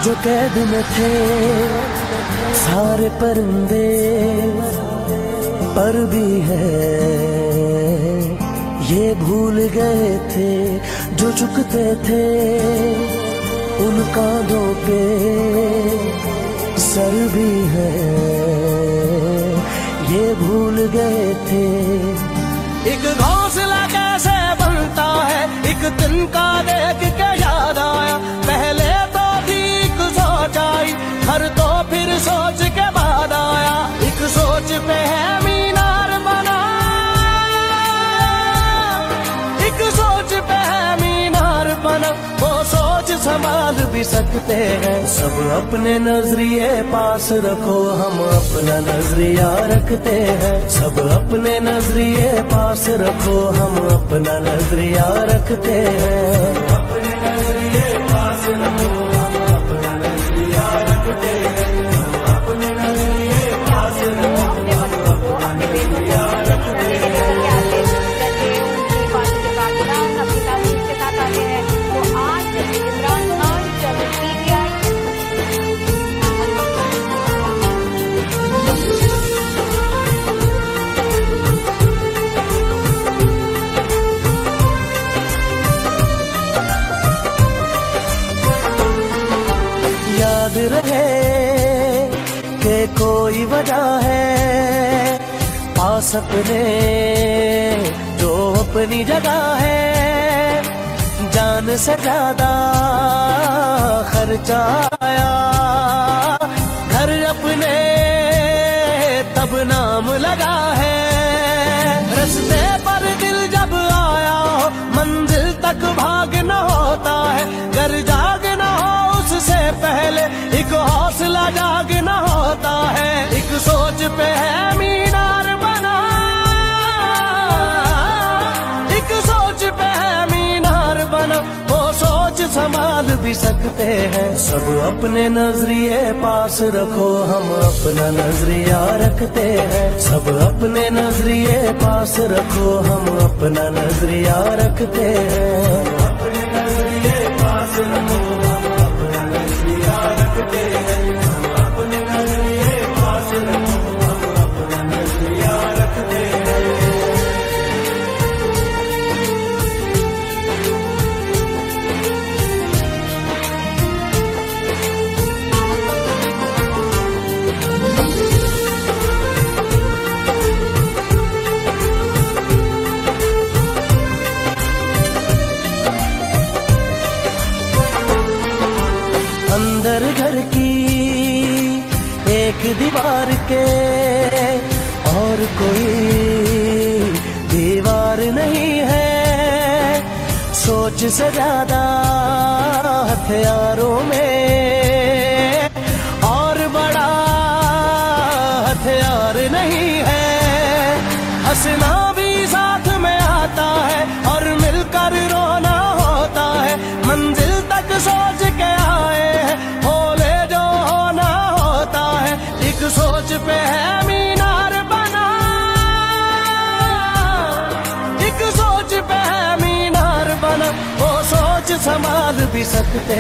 जो कैद में थे सारे परिंदे, पर भी है ये भूल गए थे जो झुकते थे उन कांधों पे सर भी है, ये भूल गए थे। एक घोंसला कैसे बनता है एक तिनका देख के याद आया, पहले तो थी एक सोच आई हर तो फिर सोच के बाद आया, एक सोच पे है मीनार बना, एक सोच पे है मीनार बना, वो सोच संभाल भी सकते हैं। सब अपने नजरिए पास रखो, हम अपना नजरिया रखते हैं। सब अपने नजरिए पास रखो, हम अपना नजरिया रखते हैं। अपने नजरिए पास रखो, हम अपना नजरिया रखते हैं। अपने नजरिए पास रखो, हम अपना नजरिया रखते हैं। याद रहे कि कोई वजह है पास अपने जो अपनी जगह है, जान से ज्यादा खर्चा आया घर अपने तब नाम लगा है। रस्ते पर दिल जब आया हो मंजिल तक भागना होता है, घर जागना हो उससे पहले एक हौसला जागना होता है। एक सोच पे है मीनार बना, एक सोच पे है मीनार बना, वो सोच संभाल भी सकते हैं। सब अपने नजरिए पास रखो, हम अपना नजरिया रखते हैं। सब अपने नजरिए पास रखो, हम अपना नजरिया रखते हैं। अपने नजरिए पास रखो, हम अपना नजरिया रखते हैं। अपने नजरिए पास रखो, हम अपना नजरिया रखते हैं। अंदर घर की एक दीवार के और कोई दीवार नहीं है, सोच से ज्यादा हथियारों में और बड़ा हथियार नहीं है। हंसना भी साथ में आता है और मिलकर रोना होता है, मंजिल तक सोच के आए हैं भोले जो होना होता है। एक सोच पे है मीनार बना, एक सोच पे है मीनार बना, वो सोच संभाल भी सकते